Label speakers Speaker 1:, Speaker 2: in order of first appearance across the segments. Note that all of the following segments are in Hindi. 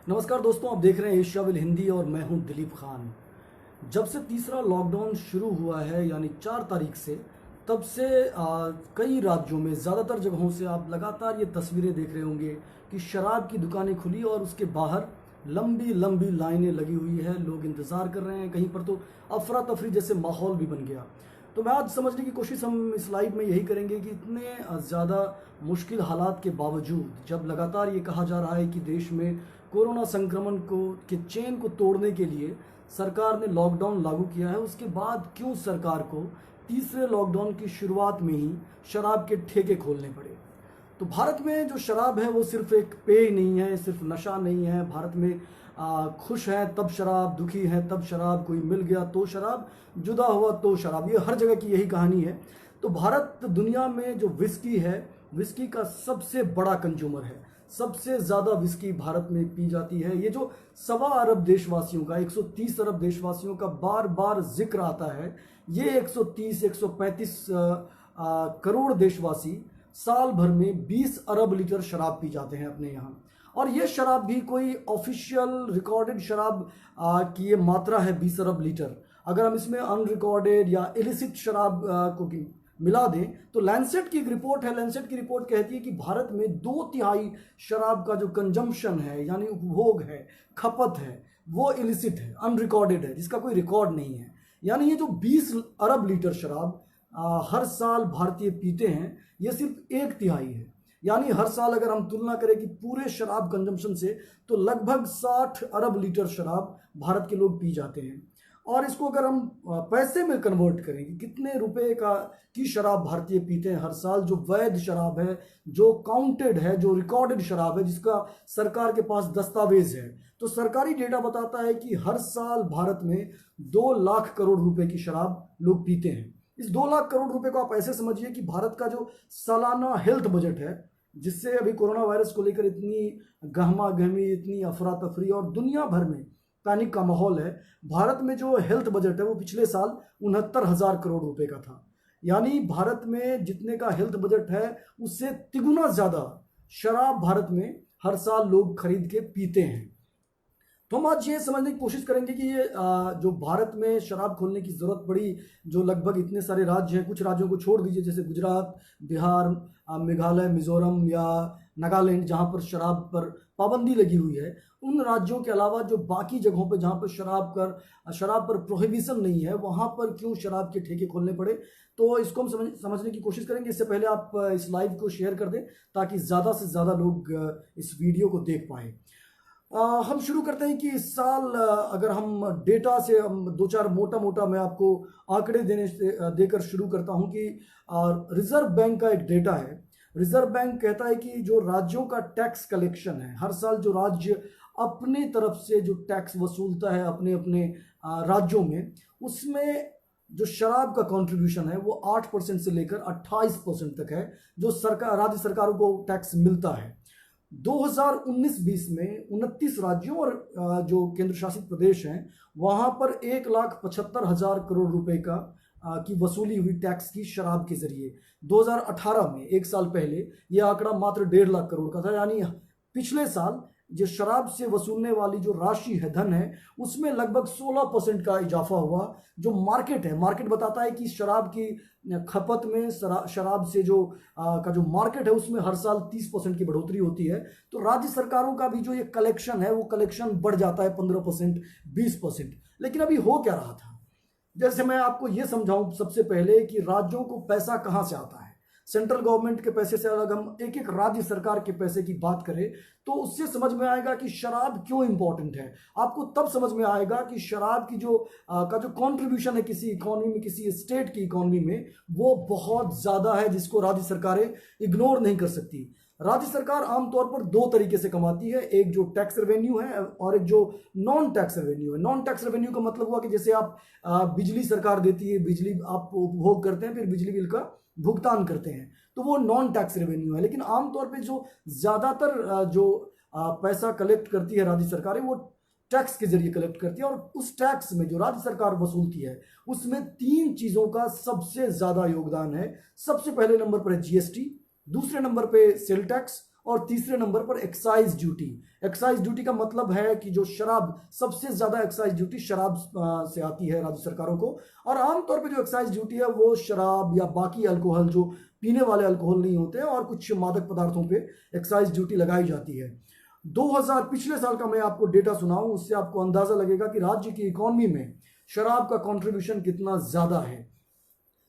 Speaker 1: नमस्कार दोस्तों, आप देख रहे हैं एशिया विल हिंदी और मैं हूं दिलीप खान। जब से तीसरा लॉकडाउन शुरू हुआ है यानी 4 तारीख से, तब से कई राज्यों में ज़्यादातर जगहों से आप लगातार ये तस्वीरें देख रहे होंगे कि शराब की दुकानें खुली और उसके बाहर लंबी लंबी लाइनें लगी हुई है। लोग इंतज़ार कर रहे हैं, कहीं पर तो अफरा तफरी जैसे माहौल भी बन गया। तो मैं आज समझने की कोशिश हम इस लाइव में यही करेंगे कि इतने ज़्यादा मुश्किल हालात के बावजूद, जब लगातार ये कहा जा रहा है कि देश में कोरोना संक्रमण को के चेन को तोड़ने के लिए सरकार ने लॉकडाउन लागू किया है, उसके बाद क्यों सरकार को तीसरे लॉकडाउन की शुरुआत में ही शराब के ठेके खोलने पड़े। तो भारत में जो शराब है वो सिर्फ एक पेय नहीं है, सिर्फ नशा नहीं है। भारत में खुश है तब शराब, दुखी है तब शराब, कोई मिल गया तो शराब, जुदा हुआ तो शराब, ये हर जगह की यही कहानी है। तो भारत दुनिया में जो विस्की है, विस्की का सबसे बड़ा कंज्यूमर है। सबसे ज़्यादा विस्की भारत में पी जाती है। ये जो 1.25 अरब देशवासियों का, 130 अरब देशवासियों का बार बार जिक्र आता है, ये 135 करोड़ देशवासी साल भर में 20 अरब लीटर शराब पी जाते हैं अपने यहाँ। और ये शराब भी कोई ऑफिशियल रिकॉर्डेड शराब की ये मात्रा है 20 अरब लीटर। अगर हम इसमें अनरिकॉर्डेड या इलिसिट शराब को मिला दें तो लैंसेट की एक रिपोर्ट है, लैंसेट की रिपोर्ट कहती है कि भारत में 2/3 शराब का जो कंजम्पशन है यानी उपभोग है, खपत है, वो इलिसिट है, अनरिकॉर्डेड है, जिसका कोई रिकॉर्ड नहीं है। यानी ये जो 20 अरब लीटर शराब हर साल भारतीय पीते हैं, ये सिर्फ 1/3 है। यानी हर साल अगर हम तुलना करें कि पूरे शराब कंजम्पशन से, तो लगभग 60 अरब लीटर शराब भारत के लोग पी जाते हैं। और इसको अगर हम पैसे में कन्वर्ट करें कि कितने रुपए की शराब भारतीय पीते हैं हर साल, जो वैध शराब है, जो काउंटेड है, जो रिकॉर्डेड शराब है, जिसका सरकार के पास दस्तावेज है, तो सरकारी डेटा बताता है कि हर साल भारत में 2 लाख करोड़ रुपए की शराब लोग पीते हैं। इस 2 लाख करोड़ रुपए को आप ऐसे समझिए कि भारत का जो सालाना हेल्थ बजट है, जिससे अभी कोरोना वायरस को लेकर इतनी गहमा गहमी, इतनी अफरा तफरी और दुनिया भर में पैनिक का माहौल है, भारत में जो हेल्थ बजट है वो पिछले साल 69,000 करोड़ रुपए का था। यानी भारत में जितने का हेल्थ बजट है, उससे तिगुना ज्यादा शराब भारत में हर साल लोग खरीद के पीते हैं। तो हम आज ये समझने की कोशिश करेंगे कि ये जो भारत में शराब खोलने की ज़रूरत पड़ी, जो लगभग इतने सारे राज्य हैं, कुछ राज्यों को छोड़ दीजिए जैसे गुजरात, बिहार, मेघालय, मिजोरम या नागालैंड, जहाँ पर शराब पर पाबंदी लगी हुई है, उन राज्यों के अलावा जो बाकी जगहों पर जहाँ पर शराब पर प्रोहिबिशन नहीं है, वहाँ पर क्यों शराब के ठेके खोलने पड़े। तो इसको हम समझने की कोशिश करेंगे। इससे पहले आप इस लाइव को शेयर कर दें ताकि ज़्यादा से ज़्यादा लोग इस वीडियो को देख पाएँ। हम शुरू करते हैं कि इस साल अगर हम डेटा से हम 2-4 मोटा मैं आपको आंकड़े देकर शुरू करता हूं कि रिजर्व बैंक का एक डेटा है। रिजर्व बैंक कहता है कि जो राज्यों का टैक्स कलेक्शन है, हर साल जो राज्य अपने तरफ से जो टैक्स वसूलता है अपने अपने राज्यों में, उसमें जो शराब का कंट्रीब्यूशन है वो 8% से लेकर 28% तक है, जो राज्य सरकारों को टैक्स मिलता है। 2019-20 में 29 राज्यों और जो केंद्र शासित प्रदेश हैं, वहां पर 1,75,000 करोड़ रुपए की वसूली हुई टैक्स की शराब के जरिए। 2018 में, एक साल पहले, यह आंकड़ा मात्र 1.5 लाख करोड़ का था। यानी पिछले साल जो शराब से वसूलने वाली जो राशि है, धन है, उसमें लगभग 16% का इजाफा हुआ। जो मार्केट है, मार्केट बताता है कि शराब की खपत में, शराब से का जो मार्केट है, उसमें हर साल 30% की बढ़ोतरी होती है। तो राज्य सरकारों का भी जो ये कलेक्शन है, वो कलेक्शन बढ़ जाता है 15%, 20%। लेकिन अभी हो क्या रहा था, जैसे मैं आपको ये समझाऊं सबसे पहले कि राज्यों को पैसा कहां से आता है। सेंट्रल गवर्नमेंट के पैसे से अलग हम एक एक राज्य सरकार के पैसे की बात करें तो उससे समझ में आएगा कि शराब क्यों इंपॉर्टेंट है। आपको तब समझ में आएगा कि शराब की जो कंट्रीब्यूशन है किसी इकोनॉमी में, किसी स्टेट की इकोनॉमी में, वो बहुत ज्यादा है, जिसको राज्य सरकारें इग्नोर नहीं कर सकती। राज्य सरकार आमतौर पर 2 तरीके से कमाती है, एक जो टैक्स रेवेन्यू है और एक जो नॉन टैक्स रेवेन्यू है। नॉन टैक्स रेवेन्यू का मतलब हुआ कि जैसे आप बिजली सरकार देती है, बिजली आप उपभोग करते हैं, फिर बिजली बिल का भुगतान करते हैं, तो वो नॉन टैक्स रेवेन्यू है। लेकिन आमतौर पे जो ज्यादातर जो पैसा कलेक्ट करती है राज्य सरकारें, वो टैक्स के जरिए कलेक्ट करती है। और उस टैक्स में जो राज्य सरकार वसूलती है, उसमें 3 चीजों का सबसे ज्यादा योगदान है। सबसे पहले नंबर पर है जीएसटी, दूसरे नंबर पे सेल टैक्स और तीसरे नंबर पर एक्साइज ड्यूटी। एक्साइज ड्यूटी का मतलब है कि जो शराब, सबसे ज्यादा एक्साइज ड्यूटी शराब से आती है राज्य सरकारों को। और आमतौर पे जो एक्साइज ड्यूटी है वो शराब या बाकी अल्कोहल, जो पीने वाले अल्कोहल नहीं होते हैं, और कुछ मादक पदार्थों पे एक्साइज ड्यूटी लगाई जाती है। 2000 पिछले साल का मैं आपको डेटा सुनाऊं, उससे आपको अंदाजा लगेगा कि राज्य की इकोनॉमी में शराब का कंट्रीब्यूशन कितना ज्यादा है।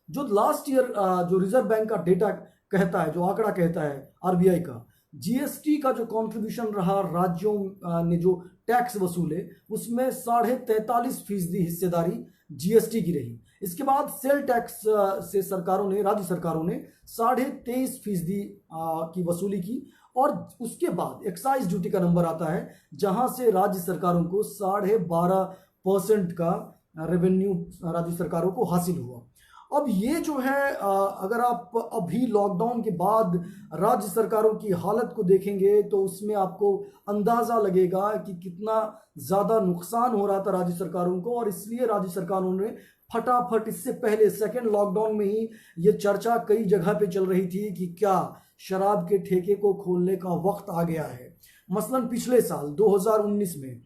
Speaker 1: जो लास्ट ईयर जो रिजर्व बैंक का डेटा कहता है, जो आंकड़ा कहता है आरबीआई का, जीएसटी का जो कंट्रीब्यूशन रहा राज्यों ने जो टैक्स वसूले, उसमें 43.5% हिस्सेदारी जीएसटी की रही। इसके बाद सेल टैक्स से सरकारों ने, राज्य सरकारों ने 23.5% की वसूली की। और उसके बाद एक्साइज ड्यूटी का नंबर आता है, जहां से राज्य सरकारों को 12.5% का रेवेन्यू राज्य सरकारों को हासिल हुआ। अब ये जो है, अगर आप अभी लॉकडाउन के बाद राज्य सरकारों की हालत को देखेंगे तो उसमें आपको अंदाजा लगेगा कि कितना ज़्यादा नुकसान हो रहा था राज्य सरकारों को। और इसलिए राज्य सरकारों ने फटाफट, इससे पहले सेकेंड लॉकडाउन में ही ये चर्चा कई जगह पे चल रही थी कि क्या शराब के ठेके को खोलने का वक्त आ गया है। मसलन पिछले साल 2019 में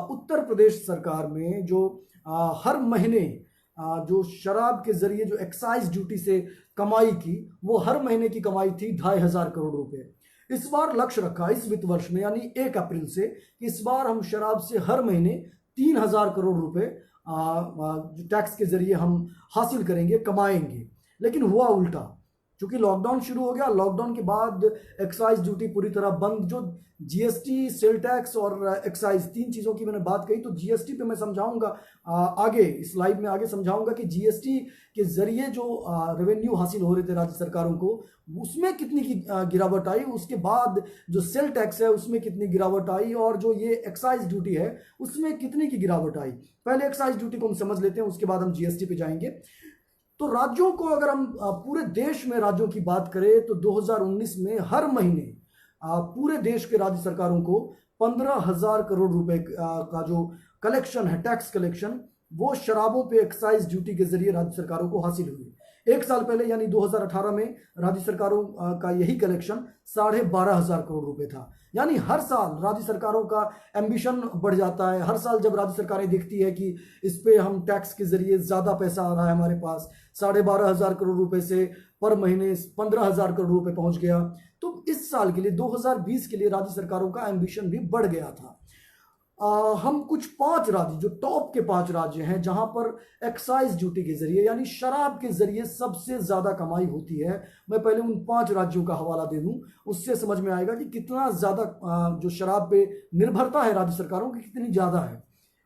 Speaker 1: उत्तर प्रदेश सरकार में जो हर महीने जो शराब के जरिए जो एक्साइज ड्यूटी से कमाई की, वो हर महीने की कमाई थी 2,500 करोड़ रुपए। इस बार लक्ष्य रखा इस वित्त वर्ष में, यानी 1 अप्रैल से, इस बार हम शराब से हर महीने 3,000 करोड़ रुपए टैक्स के जरिए हम हासिल करेंगे, कमाएंगे। लेकिन हुआ उल्टा, क्योंकि लॉकडाउन शुरू हो गया। लॉकडाउन के बाद एक्साइज ड्यूटी पूरी तरह बंद। जो जीएसटी, सेल टैक्स और एक्साइज, 3 चीज़ों की मैंने बात कही, तो जीएसटी पे मैं समझाऊंगा आगे, इस स्लाइड में आगे समझाऊंगा कि जीएसटी के जरिए जो रेवेन्यू हासिल हो रहे थे राज्य सरकारों को, उसमें कितनी की गिरावट आई। उसके बाद जो सेल टैक्स है उसमें कितनी गिरावट आई, और जो ये एक्साइज ड्यूटी है उसमें कितनी की गिरावट आई। पहले एक्साइज ड्यूटी को हम समझ लेते हैं, उसके बाद हम जीएसटी पे जाएंगे। तो राज्यों को, अगर हम पूरे देश में राज्यों की बात करें, तो 2019 में हर महीने पूरे देश के राज्य सरकारों को 15,000 करोड़ रुपए का जो कलेक्शन है, टैक्स कलेक्शन, वो शराबों पे एक्साइज ड्यूटी के जरिए राज्य सरकारों को हासिल हुई। 1 साल पहले यानी 2018 में राज्य सरकारों का यही कलेक्शन 12,500 करोड़ रुपए था। यानी हर साल राज्य सरकारों का एम्बिशन बढ़ जाता है। हर साल जब राज्य सरकारें देखती है कि इस पे हम टैक्स के जरिए ज़्यादा पैसा आ रहा है हमारे पास, 12,500 करोड़ रुपए से पर महीने 15,000 करोड़ रुपए पहुंच गया, तो इस साल के लिए 2020 के लिए राज्य सरकारों का एम्बिशन भी बढ़ गया था। हम कुछ 5 राज्य, जो टॉप के 5 राज्य हैं, जहां पर एक्साइज ड्यूटी के जरिए यानी शराब के जरिए सबसे ज्यादा कमाई होती है, मैं पहले उन 5 राज्यों का हवाला दे दूं, उससे समझ में आएगा कि कितना ज्यादा जो शराब पे निर्भरता है राज्य सरकारों की, कितनी ज्यादा है।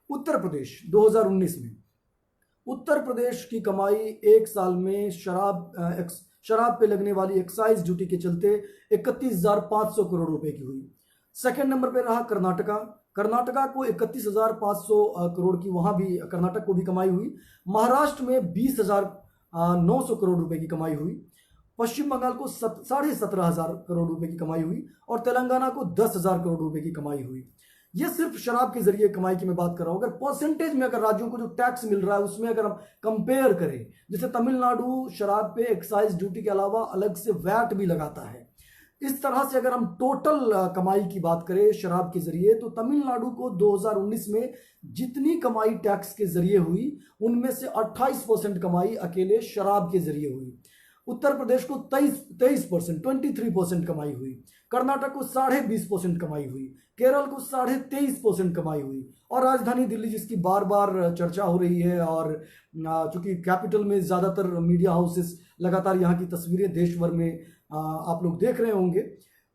Speaker 1: उत्तर प्रदेश 2019 में उत्तर प्रदेश की कमाई 1 साल में शराब पे लगने वाली एक्साइज ड्यूटी के चलते 31,500 करोड़ रुपए की हुई। सेकेंड नंबर पे रहा कर्नाटका। कर्नाटका को 31,500 करोड़ की, वहां भी कर्नाटक को भी कमाई हुई। महाराष्ट्र में 20,900 करोड़ रुपए की कमाई हुई। पश्चिम बंगाल को 17,500 करोड़ रुपए की कमाई हुई, और तेलंगाना को 10,000 करोड़ रुपए की कमाई हुई। ये सिर्फ शराब के जरिए कमाई की मैं बात कर रहा हूं। अगर परसेंटेज में, अगर राज्यों को जो टैक्स मिल रहा है उसमें अगर हम कंपेयर करें, जैसे तमिलनाडु शराब पे एक्साइज ड्यूटी के अलावा अलग से वैट भी लगाता है, इस तरह से अगर हम टोटल कमाई की बात करें शराब के जरिए, तो तमिलनाडु को 2019 में जितनी कमाई टैक्स के जरिए हुई, उनमें से 28% कमाई अकेले शराब के जरिए हुई। उत्तर प्रदेश को 23% कमाई हुई। कर्नाटक को 20.5% कमाई हुई। केरल को 23.5% कमाई हुई। और राजधानी दिल्ली, जिसकी बार बार चर्चा हो रही है, और चूंकि कैपिटल में ज़्यादातर मीडिया हाउसेस लगातार यहाँ की तस्वीरें देश भर में आप लोग देख रहे होंगे,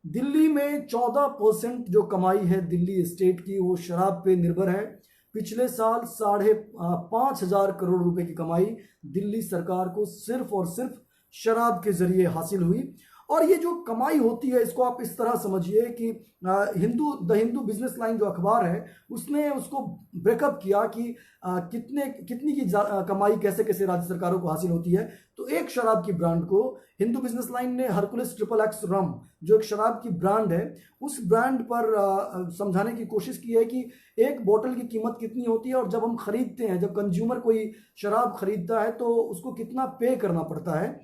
Speaker 1: दिल्ली में 14% जो कमाई है दिल्ली स्टेट की, वो शराब पे निर्भर है। पिछले साल 5,500 करोड़ रुपए की कमाई दिल्ली सरकार को सिर्फ और सिर्फ शराब के जरिए हासिल हुई। और ये जो कमाई होती है, इसको आप इस तरह समझिए कि द हिंदू बिजनेस लाइन जो अखबार है, उसने उसको ब्रेकअप किया कि कितनी की कमाई कैसे कैसे राज्य सरकारों को हासिल होती है। तो एक शराब की ब्रांड को हिंदू बिजनेस लाइन ने हरकुलिस XXX रम, जो एक शराब की ब्रांड है, उस ब्रांड पर समझाने की कोशिश की है कि एक बोतल की कीमत कितनी होती है, और जब हम खरीदते हैं, जब कंज्यूमर कोई शराब खरीदता है, तो उसको कितना पे करना पड़ता है।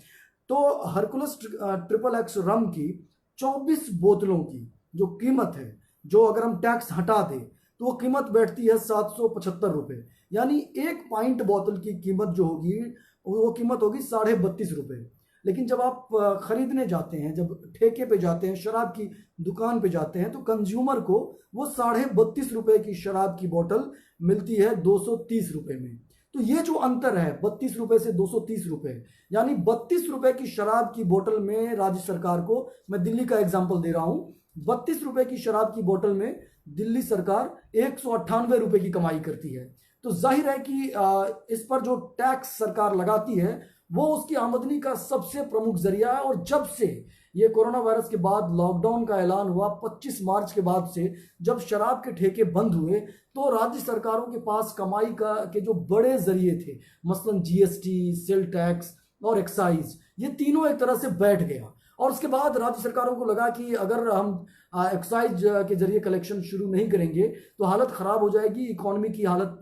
Speaker 1: तो हरकुलिस XXX रम की 24 बोतलों की जो कीमत है, जो अगर हम टैक्स हटा दें तो वो कीमत बैठती है 775 रुपये। यानी एक पाइंट बोतल की कीमत जो होगी वो कीमत होगी 32.5 रुपये। लेकिन जब आप खरीदने जाते हैं, जब ठेके पे जाते हैं, शराब की दुकान पे जाते हैं, तो कंज्यूमर को वो 32.5 रुपये की शराब की बोतल मिलती है 230 रुपये में। तो ये जो अंतर है 32 रुपये से 230 रुपये, यानी 32 रुपये की शराब की बोतल में राज्य सरकार को, मैं दिल्ली का एग्जाम्पल दे रहा हूँ, 32 रुपये की शराब की बोतल में दिल्ली सरकार 198 रुपये की कमाई करती है। तो जाहिर है कि इस पर जो टैक्स सरकार लगाती है वो उसकी आमदनी का सबसे प्रमुख जरिया है। और जब से ये कोरोना वायरस के बाद लॉकडाउन का ऐलान हुआ 25 मार्च के बाद से, जब शराब के ठेके बंद हुए, तो राज्य सरकारों के पास कमाई के जो बड़े जरिए थे, मसलन जीएसटी, सेल टैक्स और एक्साइज, ये तीनों एक तरह से बैठ गया। और उसके बाद राज्य सरकारों को लगा कि अगर हम एक्साइज के जरिए कलेक्शन शुरू नहीं करेंगे तो हालत ख़राब हो जाएगी, इकोनॉमी की हालत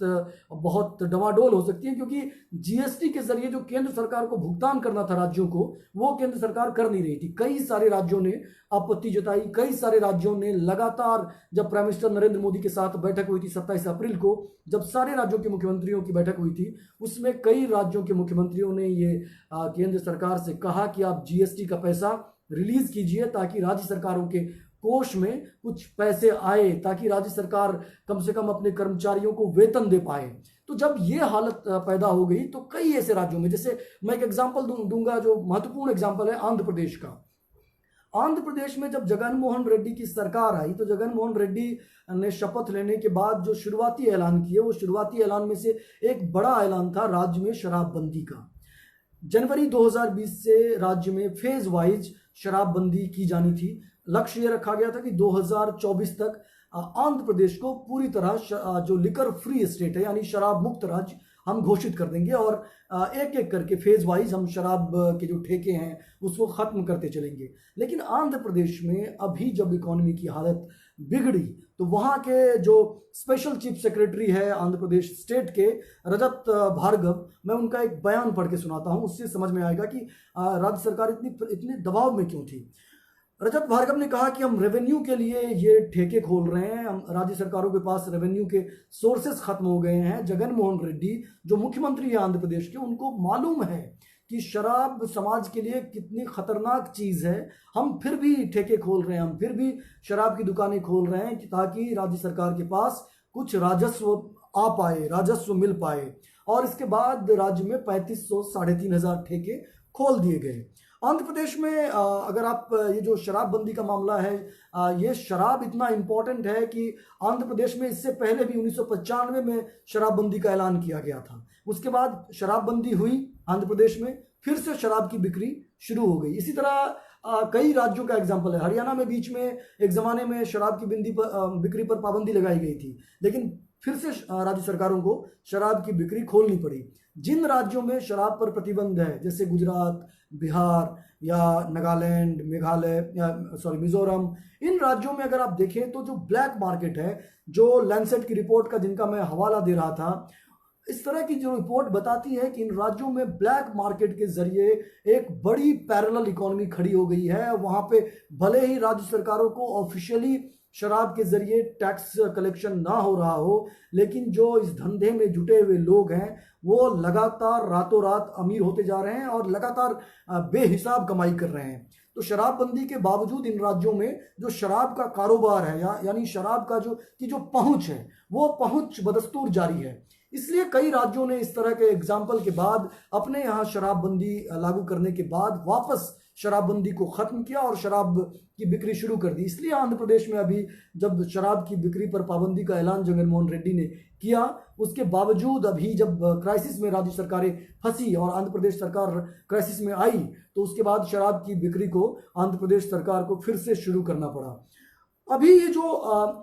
Speaker 1: बहुत डवाडोल हो सकती है, क्योंकि जीएसटी के जरिए जो केंद्र सरकार को भुगतान करना था राज्यों को, वो केंद्र सरकार कर नहीं रही थी। कई सारे राज्यों ने आपत्ति जताई, कई सारे राज्यों ने लगातार, जब प्राइम मिनिस्टर नरेंद्र मोदी के साथ बैठक हुई थी 27 अप्रैल को, जब सारे राज्यों के मुख्यमंत्रियों की बैठक हुई थी, उसमें कई राज्यों के मुख्यमंत्रियों ने ये केंद्र सरकार से कहा कि आप जीएसटी का पैसा रिलीज कीजिए ताकि राज्य सरकारों के कोष में कुछ पैसे आए, ताकि राज्य सरकार कम से कम अपने कर्मचारियों को वेतन दे पाए। तो जब ये हालत पैदा हो गई तो कई ऐसे राज्यों में, जैसे मैं एक एग्जांपल दूंगा जो महत्वपूर्ण एग्जांपल है आंध्र प्रदेश का। आंध्र प्रदेश में जब जगन मोहन रेड्डी की सरकार आई तो जगन मोहन रेड्डी ने शपथ लेने के बाद जो शुरुआती ऐलान किए, वो शुरुआती ऐलान में से एक बड़ा ऐलान था राज्य में शराबबंदी का। जनवरी 2020 से राज्य में फेज वाइज शराबबंदी की जानी थी। लक्ष्य ये रखा गया था कि 2024 तक आंध्र प्रदेश को पूरी तरह जो लिकर फ्री स्टेट है, यानी शराब मुक्त राज्य, हम घोषित कर देंगे और एक एक करके फेज वाइज हम शराब के जो ठेके हैं उसको खत्म करते चलेंगे। लेकिन आंध्र प्रदेश में अभी जब इकोनॉमी की हालत बिगड़ी तो वहाँ के जो स्पेशल चीफ सेक्रेटरी है आंध्र प्रदेश स्टेट के, रजत भार्गव, मैं उनका एक बयान पढ़ के सुनाता हूँ, उससे समझ में आएगा कि राज्य सरकार इतने दबाव में क्यों थी। रजत भार्गव ने कहा कि हम रेवेन्यू के लिए ये ठेके खोल रहे हैं, हम राज्य सरकारों के पास रेवेन्यू के सोर्सेस खत्म हो गए हैं। जगन मोहन रेड्डी जो मुख्यमंत्री है आंध्र प्रदेश के, उनको मालूम है कि शराब समाज के लिए कितनी खतरनाक चीज़ है, हम फिर भी ठेके खोल रहे हैं, हम फिर भी शराब की दुकानें खोल रहे हैं ताकि राज्य सरकार के पास कुछ राजस्व आ पाए, राजस्व मिल पाए। और इसके बाद राज्य में 3500 3,500 ठेके खोल दिए गए। आंध्र प्रदेश में अगर आप ये जो शराबबंदी का मामला है, ये शराब इतना इम्पोर्टेंट है कि आंध्र प्रदेश में इससे पहले भी 1995 में शराबबंदी का ऐलान किया गया था। उसके बाद शराबबंदी हुई आंध्र प्रदेश में, फिर से शराब की बिक्री शुरू हो गई। इसी तरह कई राज्यों का एग्जाम्पल है। हरियाणा में बीच में एक ज़माने में शराब की बिक्री पर पाबंदी लगाई गई थी, लेकिन फिर से राज्य सरकारों को शराब की बिक्री खोलनी पड़ी। जिन राज्यों में शराब पर प्रतिबंध है, जैसे गुजरात, बिहार या नागालैंड, मेघालय मिजोरम, इन राज्यों में अगर आप देखें तो जो ब्लैक मार्केट है, जो लैंसेट की रिपोर्ट का जिनका मैं हवाला दे रहा था, इस तरह की जो रिपोर्ट बताती है कि इन राज्यों में ब्लैक मार्केट के जरिए एक बड़ी पैरेलल इकोनॉमी खड़ी हो गई है। वहाँ पे भले ही राज्य सरकारों को ऑफिशियली शराब के जरिए टैक्स कलेक्शन ना हो रहा हो, लेकिन जो इस धंधे में जुटे हुए लोग हैं वो लगातार रातों रात अमीर होते जा रहे हैं और लगातार बेहिसाब कमाई कर रहे हैं। तो शराबबंदी के बावजूद इन राज्यों में जो शराब का कारोबार है यानी शराब का जो पहुंच है, वो पहुंच बदस्तूर जारी है। इसलिए कई राज्यों ने इस तरह के एग्जाम्पल के बाद अपने यहाँ शराबबंदी लागू करने के बाद वापस शराबबंदी को खत्म किया और शराब की बिक्री शुरू कर दी। इसलिए आंध्र प्रदेश में अभी जब शराब की बिक्री पर पाबंदी का ऐलान जगन मोहन रेड्डी ने किया, उसके बावजूद अभी जब क्राइसिस में राज्य सरकारें फंसी और आंध्र प्रदेश सरकार क्राइसिस में आई, तो उसके बाद शराब की बिक्री को आंध्र प्रदेश सरकार को फिर से शुरू करना पड़ा। अभी ये जो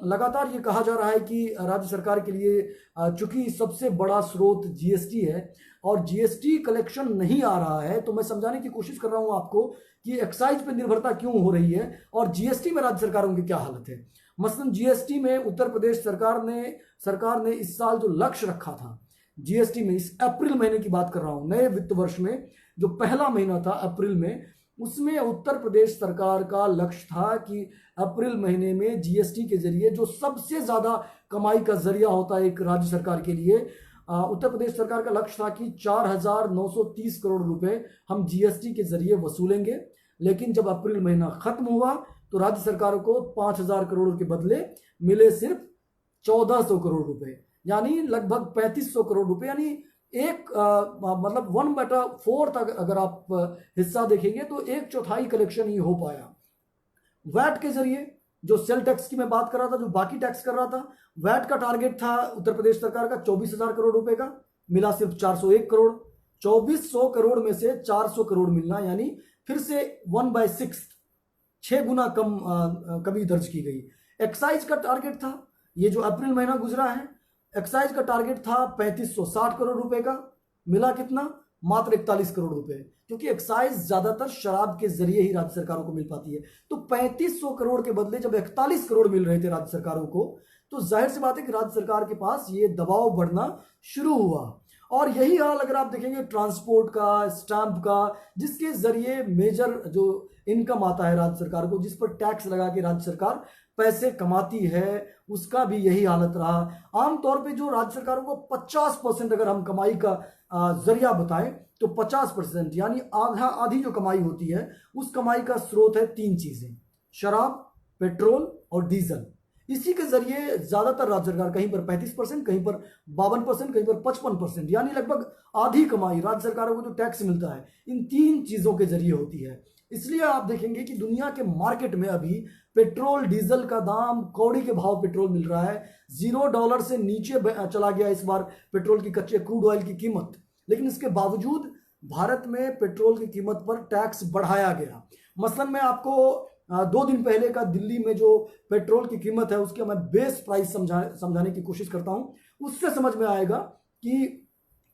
Speaker 1: लगातार ये कहा जा रहा है कि राज्य सरकार के लिए चूंकि सबसे बड़ा स्रोत जीएसटी है और जीएसटी कलेक्शन नहीं आ रहा है, तो मैं समझाने की कोशिश कर रहा हूं आपको कि एक्साइज पे निर्भरता क्यों हो रही है और जीएसटी में राज्य सरकारों की क्या हालत है। मसलन जीएसटी में उत्तर प्रदेश सरकार ने इस साल जो लक्ष्य रखा था जीएसटी में, इस अप्रैल महीने की बात कर रहा हूं, नए वित्त वर्ष में जो पहला महीना था अप्रैल में, उसमें उत्तर प्रदेश सरकार का लक्ष्य था कि अप्रैल महीने में जीएसटी के जरिए, जो सबसे ज़्यादा कमाई का जरिया होता है एक राज्य सरकार के लिए, उत्तर प्रदेश सरकार का लक्ष्य था कि 4,930 करोड़ रुपए हम जीएसटी के जरिए वसूलेंगे। लेकिन जब अप्रैल महीना खत्म हुआ तो राज्य सरकारों को 5,000 करोड़ के बदले मिले सिर्फ 1,400 करोड़ रुपए, यानी लगभग 3,500 करोड़ रुपए, यानी एक मतलब 1/4 तक अगर आप हिस्सा देखेंगे तो 1/4 कलेक्शन ही हो पाया। वैट के जरिए, जो सेल टैक्स की मैं बात कर रहा था, जो बाकी टैक्स कर रहा था, वैट का टारगेट था उत्तर प्रदेश सरकार का 24,000 करोड़ रुपए का, मिला सिर्फ 401 करोड़। 2,400 करोड़ में से 400 करोड़ मिलना, यानी फिर से 1/6, 6 गुना कमी दर्ज की गई। एक्साइज का टारगेट था, ये जो अप्रैल महीना गुजरा है, एक्साइज का टारगेट था 3,560 करोड़ रुपए का, मिला कितना? मात्र 41 करोड़ रुपए, क्योंकि एक्साइज ज्यादातर शराब के जरिए ही राज्य सरकारों को मिल पाती है। तो 3,500 करोड़ के बदले जब 41 करोड़ मिल रहे थे राज्य सरकारों को, तो जाहिर सी बात है कि राज्य सरकार के पास ये दबाव बढ़ना शुरू हुआ। और यही हाल अगर आप देखेंगे ट्रांसपोर्ट का, स्टैंप का, जिसके जरिए मेजर जो इनकम आता है राज्य सरकार को, जिस पर टैक्स लगा के राज्य सरकार पैसे कमाती है, उसका भी यही हालत रहा। आमतौर पे जो राज्य सरकारों को 50% अगर हम कमाई का जरिया बताएं तो 50%, यानी आधी जो कमाई होती है, उस कमाई का स्रोत है 3 चीजें: शराब, पेट्रोल और डीजल। इसी के जरिए ज्यादातर राज्य सरकार, कहीं पर 35%, कहीं पर 52%, कहीं पर 55%, यानी लगभग आधी कमाई राज्य सरकारों को जो टैक्स मिलता है, इन 3 चीजों के जरिए होती है। इसलिए आप देखेंगे कि दुनिया के मार्केट में अभी पेट्रोल डीजल का दाम कौड़ी के भाव पेट्रोल मिल रहा है। $0 से नीचे चला गया इस बार पेट्रोल की, कच्चे क्रूड ऑयल की कीमत। लेकिन इसके बावजूद भारत में पेट्रोल की कीमत पर टैक्स बढ़ाया गया। मसलन मैं आपको 2 दिन पहले का दिल्ली में जो पेट्रोल की कीमत है उसके मैं बेस प्राइस समझाने की कोशिश करता हूं। उससे समझ में आएगा कि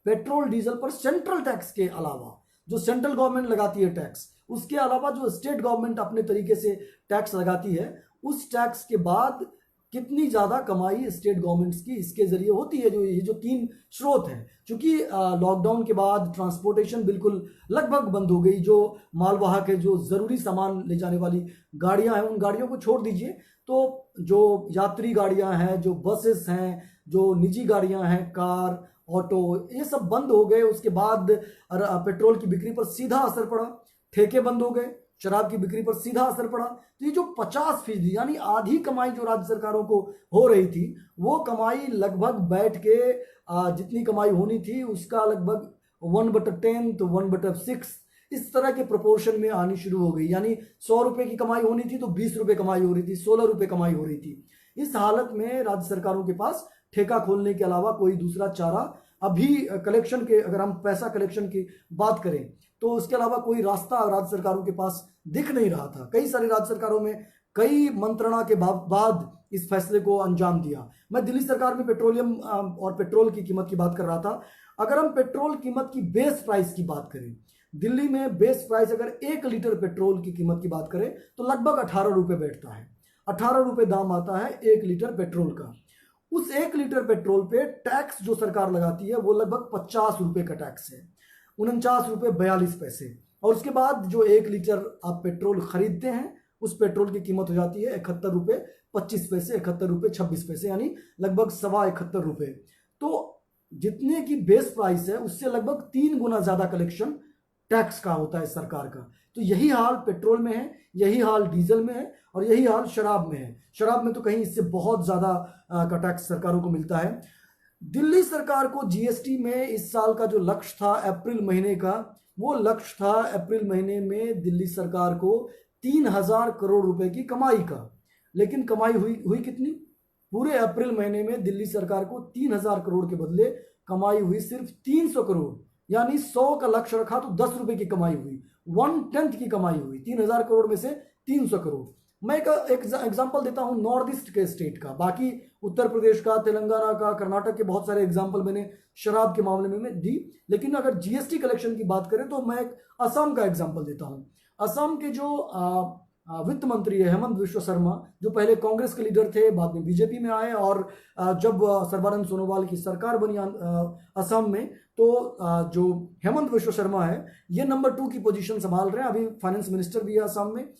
Speaker 1: पेट्रोल डीजल पर सेंट्रल टैक्स के अलावा, जो सेंट्रल गवर्नमेंट लगाती है टैक्स, उसके अलावा जो स्टेट गवर्नमेंट अपने तरीके से टैक्स लगाती है, उस टैक्स के बाद कितनी ज्यादा कमाई स्टेट गवर्नमेंट्स की इसके जरिए होती है। ये जो 3 स्रोत हैं, क्योंकि लॉकडाउन के बाद ट्रांसपोर्टेशन बिल्कुल लगभग बंद हो गई। जो मालवाहक है, जो जरूरी सामान ले जाने वाली गाड़ियां हैं, उन गाड़ियों को छोड़ दीजिए, तो जो यात्री गाड़ियां हैं, जो बसेस हैं, जो निजी गाड़ियां हैं, कार, ऑटो, ये सब बंद हो गए। उसके बाद पेट्रोल की बिक्री पर सीधा असर पड़ा, ठेके बंद हो गए, शराब की बिक्री पर सीधा असर पड़ा। तो ये जो 50%, यानी आधी कमाई जो राज्य सरकारों को हो रही थी, वो कमाई लगभग बैठ के जितनी कमाई होनी थी उसका लगभग 1/10 तो 1/6 इस तरह के प्रोपोर्शन में आनी शुरू हो गई। यानी 100 रुपए की कमाई होनी थी तो 20 रुपए कमाई हो रही थी, 16 रुपए कमाई हो रही थी। इस हालत में राज्य सरकारों के पास ठेका खोलने के अलावा कोई दूसरा चारा अभी कलेक्शन के, अगर हम पैसा कलेक्शन की बात करें तो उसके अलावा कोई रास्ता राज्य सरकारों के पास दिख नहीं रहा था। कई सारी राज्य सरकारों में कई मंत्रणा के बाद इस फैसले को अंजाम दिया। मैं दिल्ली सरकार में पेट्रोलियम और पेट्रोल की कीमत की बात कर रहा था। अगर हम पेट्रोल कीमत की बेस प्राइस की बात करें, दिल्ली में बेस प्राइस अगर 1 लीटर पेट्रोल की कीमत की बात करें तो लगभग 18 रुपए बैठता है। 18 रुपए दाम आता है 1 लीटर पेट्रोल का। उस 1 लीटर पेट्रोल पे टैक्स जो सरकार लगाती है वो लगभग 50 रुपए का टैक्स है, 49 रुपए 42 पैसे। और उसके बाद जो 1 लीटर आप पेट्रोल खरीदते हैं, उस पेट्रोल की कीमत हो जाती है 71 रुपए 25 पैसे, 71 रुपए 26 पैसे, यानी लगभग 71 रुपए। तो जितने की बेस प्राइस है उससे लगभग 3 गुना ज्यादा कलेक्शन टैक्स का होता है सरकार का। तो यही हाल पेट्रोल में है, यही हाल डीजल में है, और यही हाल शराब में है। शराब में तो कहीं इससे बहुत ज्यादा का टैक्स सरकारों को मिलता है। दिल्ली सरकार को जीएसटी में इस साल का जो लक्ष्य था अप्रैल महीने का, वो लक्ष्य था अप्रैल महीने में दिल्ली सरकार को 3,000 करोड़ रुपए की कमाई का। लेकिन कमाई हुई कितनी? पूरे अप्रैल महीने में दिल्ली सरकार को 3,000 करोड़ के बदले कमाई हुई सिर्फ 300 करोड़, यानी 100 का लक्ष्य रखा तो 10 रुपए की कमाई हुई, 1/10 की कमाई हुई 3,000 करोड़ में से 300 करोड़। मैं एक एग्जांपल देता हूं नॉर्थ ईस्ट के स्टेट का, बाकी उत्तर प्रदेश का, तेलंगाना का, कर्नाटक के बहुत सारे एग्जांपल मैंने शराब के मामले में दी। लेकिन अगर जीएसटी कलेक्शन की बात करें तो मैं एक असम का एग्जांपल देता हूं। असम के जो वित्त मंत्री है हेमंत विश्व शर्मा, जो पहले कांग्रेस के लीडर थे, बाद में बीजेपी में आए, और जब सर्बानंद सोनोवाल की सरकार बनी असम में, तो जो हेमंत विश्व शर्मा है ये नंबर 2 की पोजीशन संभाल रहे हैं, अभी फाइनेंस मिनिस्टर भी है असम में।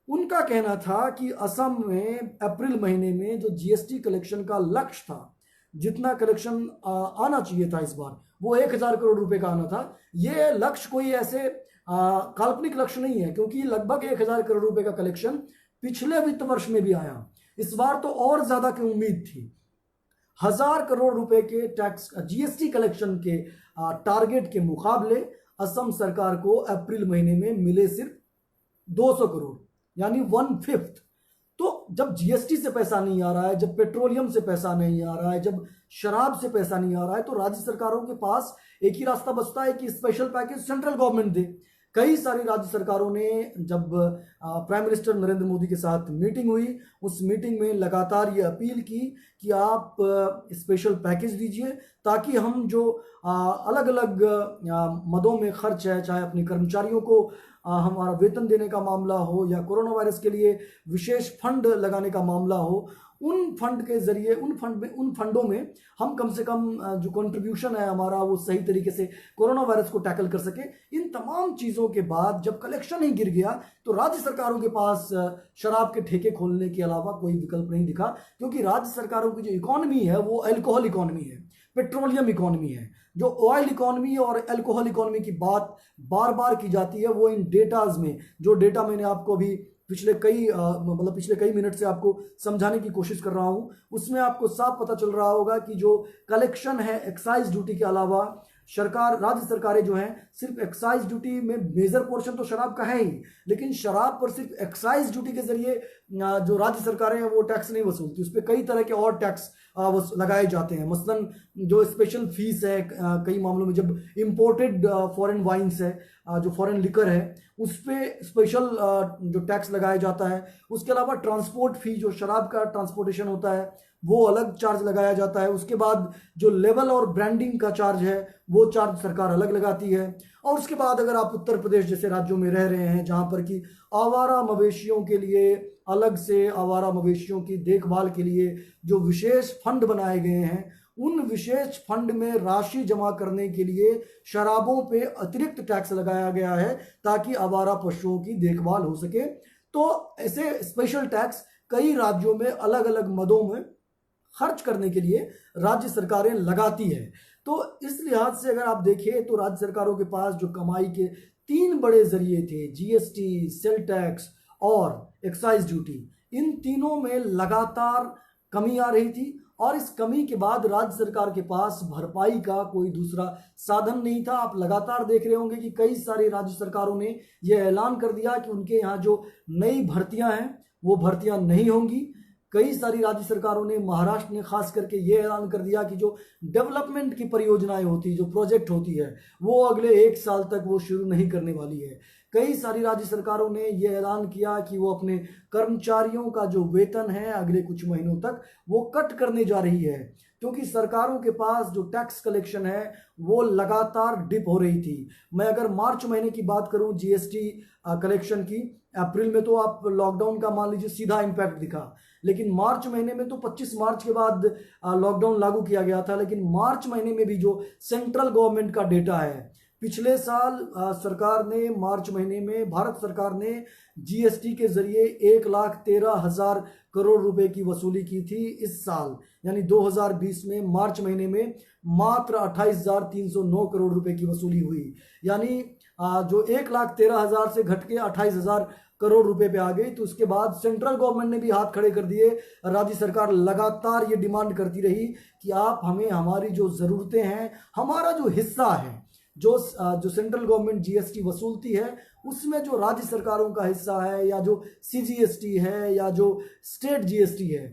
Speaker 1: उनका कहना था कि असम में अप्रैल महीने में जो जीएसटी कलेक्शन का लक्ष्य था, जितना कलेक्शन आना चाहिए था इस बार, वो 1000 करोड़ रुपए का आना था। ये लक्ष्य कोई ऐसे काल्पनिक लक्ष्य नहीं है, क्योंकि लगभग 1000 करोड़ रुपए का कलेक्शन पिछले वित्त वर्ष में भी आया। इस बार तो और ज्यादा की उम्मीद थी। 1000 करोड़ रुपए के टैक्स जीएसटी कलेक्शन के टारगेट के मुकाबले असम सरकार को अप्रैल महीने में मिले सिर्फ 200 करोड़, यानी 1/5। तो जब जीएसटी से पैसा नहीं आ रहा है, जब पेट्रोलियम से पैसा नहीं आ रहा है, जब शराब से पैसा नहीं आ रहा है, तो राज्य सरकारों के पास एक ही रास्ता बचता है कि स्पेशल पैकेज सेंट्रल गवर्नमेंट दे। कई सारी राज्य सरकारों ने, जब प्राइम मिनिस्टर नरेंद्र मोदी के साथ मीटिंग हुई, उस मीटिंग में लगातार ये अपील की कि आप स्पेशल पैकेज दीजिए, ताकि हम जो अलग अलग मदों में खर्च है, चाहे अपने कर्मचारियों को हमारा वेतन देने का मामला हो, या कोरोना वायरस के लिए विशेष फंड लगाने का मामला हो, उन फंड के जरिए, उन फंडों में हम कम से कम जो कंट्रीब्यूशन है हमारा, वो सही तरीके से कोरोना वायरस को टैकल कर सके। इन तमाम चीज़ों के बाद जब कलेक्शन ही गिर गया, तो राज्य सरकारों के पास शराब के ठेके खोलने के अलावा कोई विकल्प नहीं दिखा, क्योंकि राज्य सरकारों की जो इकोनॉमी है वो अल्कोहल इकोनॉमी है, पेट्रोलियम इकोनॉमी है। जो ऑयल इकोनॉमी और अल्कोहल इकोनॉमी की बात बार बार की जाती है, वो इन डेटाज में, जो डेटा मैंने आपको अभी पिछले कई मिनट से आपको समझाने की कोशिश कर रहा हूं, उसमें आपको साफ पता चल रहा होगा कि जो कलेक्शन है एक्साइज ड्यूटी के अलावा, राज्य सरकारें जो हैं, सिर्फ एक्साइज ड्यूटी में मेजर पोर्शन तो शराब का है ही, लेकिन शराब पर सिर्फ एक्साइज ड्यूटी के जरिए जो राज्य सरकारें हैं वो टैक्स नहीं वसूलती, उस पर कई तरह के और टैक्स लगाए जाते हैं। मसलन जो स्पेशल फीस है कई मामलों में, जब इंपोर्टेड फॉरेन वाइन्स है, जो फॉरेन लिकर है, उस पर स्पेशल जो टैक्स लगाया जाता है। उसके अलावा ट्रांसपोर्ट फी, जो शराब का ट्रांसपोर्टेशन होता है, वो अलग चार्ज लगाया जाता है। उसके बाद जो लेवल और ब्रांडिंग का चार्ज है, वो चार्ज सरकार अलग लगाती है। और उसके बाद अगर आप उत्तर प्रदेश जैसे राज्यों में रह रहे हैं, जहां पर कि आवारा मवेशियों के लिए अलग से, आवारा मवेशियों की देखभाल के लिए जो विशेष फंड बनाए गए हैं, उन विशेष फंड में राशि जमा करने के लिए शराबों पे अतिरिक्त टैक्स लगाया गया है, ताकि आवारा पशुओं की देखभाल हो सके। तो ऐसे स्पेशल टैक्स कई राज्यों में अलग अलग मदों में खर्च करने के लिए राज्य सरकारें लगाती है। तो इस लिहाज से अगर आप देखें, तो राज्य सरकारों के पास जो कमाई के 3 बड़े जरिए थे, जीएसटी, सेल टैक्स और एक्साइज ड्यूटी, इन तीनों में लगातार कमी आ रही थी। और इस कमी के बाद राज्य सरकार के पास भरपाई का कोई दूसरा साधन नहीं था। आप लगातार देख रहे होंगे कि कई सारी राज्य सरकारों ने यह ऐलान कर दिया कि उनके यहाँ जो नई भर्तियां हैं वो भर्तियां नहीं होंगी। कई सारी राज्य सरकारों ने, महाराष्ट्र ने खास करके ये ऐलान कर दिया कि जो डेवलपमेंट की परियोजनाएं होती, जो प्रोजेक्ट होती है, वो अगले 1 साल तक वो शुरू नहीं करने वाली है। कई सारी राज्य सरकारों ने ये ऐलान किया कि वो अपने कर्मचारियों का जो वेतन है अगले कुछ महीनों तक वो कट करने जा रही है, क्योंकि सरकारों के पास जो टैक्स कलेक्शन है वो लगातार डिप हो रही थी। मैं अगर मार्च महीने की बात करूं जीएसटी कलेक्शन की, अप्रैल में तो आप लॉकडाउन का मान लीजिए सीधा इम्पैक्ट दिखा, लेकिन मार्च महीने में तो 25 मार्च के बाद लॉकडाउन लागू किया गया था, लेकिन मार्च महीने में भी जो सेंट्रल गवर्नमेंट का डेटा है, पिछले साल सरकार ने मार्च महीने में, भारत सरकार ने जीएसटी के जरिए 1,13,000 करोड़ रुपए की वसूली की थी। इस साल यानी 2020 में मार्च महीने में मात्र 28,309 करोड़ रुपए की वसूली हुई, यानी जो 1,13,000 से घट के 28,000 करोड़ रुपए पे आ गई। तो उसके बाद सेंट्रल गवर्नमेंट ने भी हाथ खड़े कर दिए। राज्य सरकार लगातार ये डिमांड करती रही कि आप हमें हमारी जो ज़रूरतें हैं, हमारा जो हिस्सा है, जो सेंट्रल गवर्नमेंट जीएसटी वसूलती है, उसमें जो राज्य सरकारों का हिस्सा है, या जो सीजीएसटी है, या जो स्टेट जीएसटी है,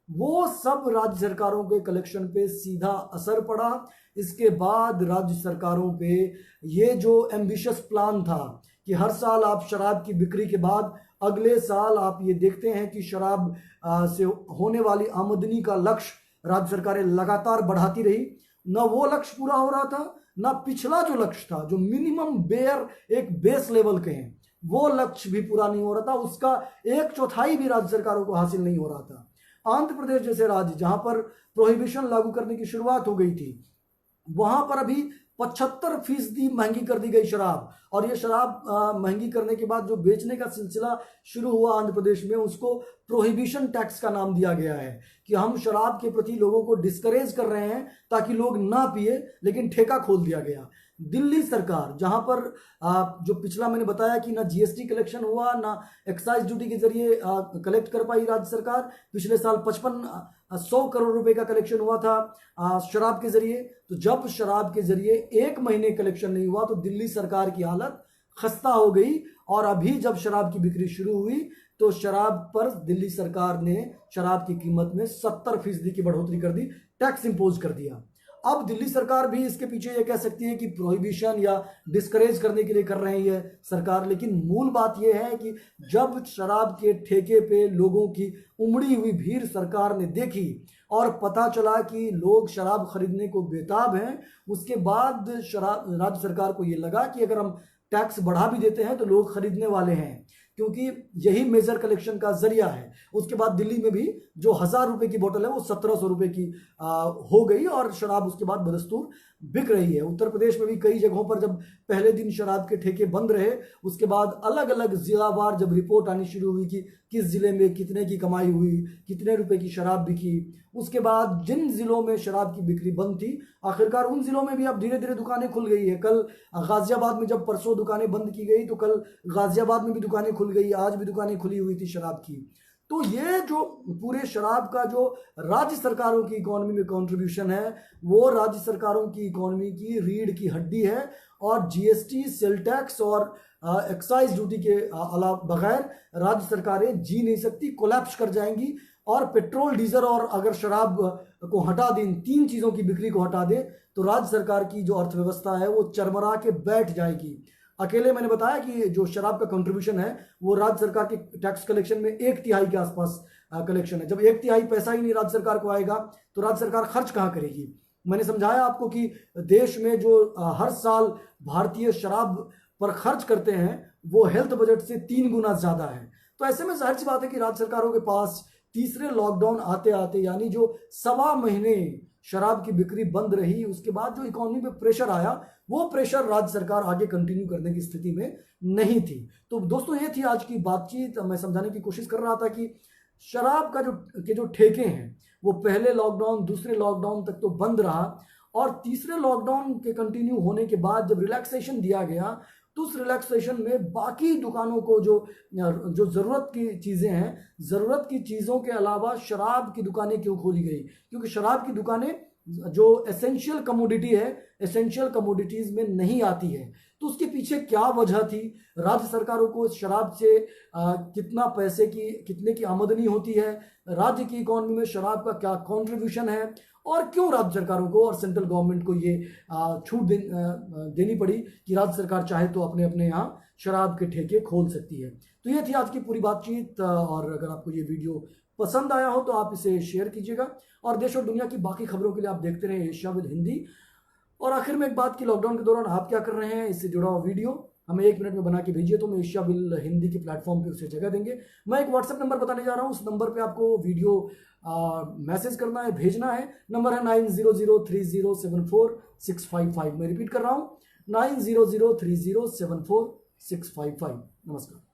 Speaker 1: वो सब राज्य सरकारों के कलेक्शन पे सीधा असर पड़ा। इसके बाद राज्य सरकारों पे ये जो एम्बिशियस प्लान था कि हर साल आप शराब की बिक्री के बाद अगले साल आप ये देखते हैं कि शराब से होने वाली आमदनी का लक्ष्य राज्य सरकारें लगातार बढ़ाती रही। न वो लक्ष्य पूरा हो रहा था, ना पिछला जो लक्ष्य था, जो मिनिमम बेयर एक बेस लेवल के हैं, वो लक्ष्य भी पूरा नहीं हो रहा था, उसका 1/4 भी राज्य सरकारों को हासिल नहीं हो रहा था। आंध्र प्रदेश जैसे राज्य जहां पर प्रोहिबिशन लागू करने की शुरुआत हो गई थी, वहां पर अभी 75% महंगी कर दी गई शराब। और ये शराब महंगी करने के बाद जो बेचने का सिलसिला शुरू हुआ आंध्र प्रदेश में, उसको प्रोहिबिशन टैक्स का नाम दिया गया है कि हम शराब के प्रति लोगों को डिस्करेज कर रहे हैं ताकि लोग ना पिए, लेकिन ठेका खोल दिया गया। दिल्ली सरकार जहां पर जो पिछला मैंने बताया कि ना जीएसटी कलेक्शन हुआ, ना एक्साइज ड्यूटी के जरिए कलेक्ट कर पाई राज्य सरकार। पिछले साल 55 करोड़ रुपए का कलेक्शन हुआ था शराब के जरिए। तो जब शराब के जरिए 1 महीने कलेक्शन नहीं हुआ तो दिल्ली सरकार की हालत खस्ता हो गई। और अभी जब शराब की बिक्री शुरू हुई तो शराब पर दिल्ली सरकार ने शराब की कीमत में 70% की बढ़ोतरी कर दी, टैक्स इंपोज कर दिया। अब दिल्ली सरकार भी इसके पीछे ये कह सकती है कि प्रोहिबिशन या डिस्करेज करने के लिए कर रही है सरकार, लेकिन मूल बात यह है कि जब शराब के ठेके पे लोगों की उमड़ी हुई भीड़ सरकार ने देखी और पता चला कि लोग शराब खरीदने को बेताब हैं, उसके बाद राज्य सरकार को ये लगा कि अगर हम टैक्स बढ़ा भी देते हैं तो लोग खरीदने वाले हैं, क्योंकि यही मेजर कलेक्शन का जरिया है। उसके बाद दिल्ली में भी जो 1000 रुपए की बोतल है वो 1700 रुपए की हो गई और शराब उसके बाद बदस्तूर बिक रही है। उत्तर प्रदेश में भी कई जगहों पर जब पहले दिन शराब के ठेके बंद रहे, उसके बाद अलग अलग जिलावार जब रिपोर्ट आनी शुरू हुई कि किस जिले में कितने की कमाई हुई, कितने रुपए की शराब बिकी, उसके बाद जिन जिलों में शराब की बिक्री बंद थी, आखिरकार उन जिलों में भी अब धीरे धीरे दुकानें खुल गई है। कल गाजियाबाद में जब परसों दुकानें बंद की गई तो कल गाजियाबाद में भी दुकानें खुल गई, आज भी दुकानें खुली हुई थी शराब की। तो ये जो पूरे शराब का जो राज्य सरकारों की इकोनॉमी में कंट्रीब्यूशन है, वो राज्य सरकारों की इकोनॉमी की रीढ़ की हड्डी है। और जीएसटी, सेल टैक्स और एक्साइज ड्यूटी के अलावा बगैर राज्य सरकारें जी नहीं सकती, कोलैप्स कर जाएंगी। और पेट्रोल, डीजल और अगर शराब को हटा दें, इन 3 चीज़ों की बिक्री को हटा दे, तो राज्य सरकार की जो अर्थव्यवस्था है वो चरमरा के बैठ जाएगी। अकेले मैंने बताया कि जो शराब का कंट्रीब्यूशन है वो राज्य सरकार के टैक्स कलेक्शन में 1/3 के आसपास कलेक्शन है। जब 1/3 पैसा ही नहीं राज्य सरकार को आएगा तो राज्य सरकार खर्च कहाँ करेगी। मैंने समझाया आपको कि देश में जो हर साल भारतीय शराब पर खर्च करते हैं वो हेल्थ बजट से 3 गुना ज्यादा है। तो ऐसे में जाहिर सी बात है कि राज्य सरकारों के पास तीसरे लॉकडाउन आते आते, यानी जो 1.25 महीने शराब की बिक्री बंद रही, उसके बाद जो इकोनॉमी पे प्रेशर आया, वो प्रेशर राज्य सरकार आगे कंटिन्यू करने की स्थिति में नहीं थी। तो दोस्तों ये थी आज की बातचीत। मैं समझाने की कोशिश कर रहा था कि शराब का जो ठेके हैं वो पहले लॉकडाउन, दूसरे लॉकडाउन तक तो बंद रहा, और तीसरे लॉकडाउन के कंटिन्यू होने के बाद जब रिलैक्सेशन दिया गया तो उस रिलैक्सेशन में बाकी दुकानों को जो ज़रूरत की चीज़ें हैं, ज़रूरत की चीज़ों के अलावा शराब की दुकानें क्यों खोली गई? क्योंकि शराब की दुकानें जो एसेंशियल कमोडिटी है, एसेंशियल कमोडिटीज़ में नहीं आती है। तो उसके पीछे क्या वजह थी? राज्य सरकारों को शराब से कितना पैसे की, कितने की आमदनी होती है, राज्य की इकोनॉमी में शराब का क्या कंट्रीब्यूशन है, और क्यों राज्य सरकारों को और सेंट्रल गवर्नमेंट को ये छूट देनी पड़ी कि राज्य सरकार चाहे तो अपने अपने यहाँ शराब के ठेके खोल सकती है। तो ये थी आज की पूरी बातचीत। और अगर आपको ये वीडियो पसंद आया हो तो आप इसे शेयर कीजिएगा, और देश और दुनिया की बाकी खबरों के लिए आप देखते रहें एशिया विद हिंदी। और आखिर में एक बात की, लॉकडाउन के दौरान आप क्या कर रहे हैं, इससे जुड़ा हुआ वीडियो हमें 1 मिनट में बना के भेजिए तो मैं एशिया विद हिंदी के प्लेटफॉर्म पे उसे जगह देंगे। मैं एक व्हाट्सएप नंबर बताने जा रहा हूँ, उस नंबर पे आपको वीडियो मैसेज करना है, भेजना है। नंबर है 9003074655। मैं रिपीट कर रहा हूँ, 9003074655। नमस्कार।